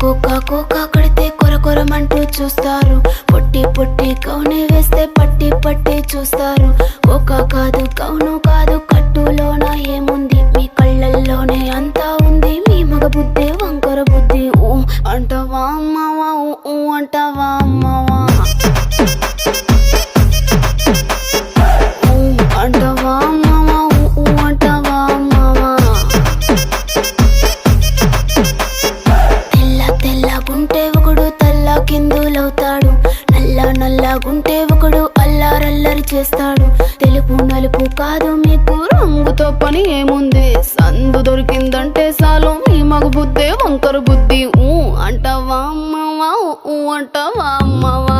Cocoa cocoa కడితే కొర కొరమంటూ చూస్తారు. పొట్టి పొట్టి కౌని వేస్తే పట్టి పట్టి చూస్తారు. కోకా కాదు కౌను కాదు కట్టులోన ఏముంది, మీ కళ్ళల్లోనే అంతా ఉంది. మీ మగ బుద్ధి వంకర బుద్ధి. ఊ అంటావా అమ్మవా, ఊ అంటావా అమ్మవా, ఊ అంటావా అమ్మవా, ఊ అంటావా అమ్మవా. తెల్ల తెల్లగుంటే ఒకడు తల్ల కిందులవుతాడు, నల్ల నల్లగుంటే ఒకడు అల్లారల్లరి చేస్తాడు. తెలుపు నలుపు కాదు మీకు రంగుతో పని ఏముంది, సందు దొరికిందంటే చాలు మీ మగ బుద్ధే వంకర బుద్ధి. ఊ అంటావా అమ్మవా, ఊ అంటావా అమ్మవా.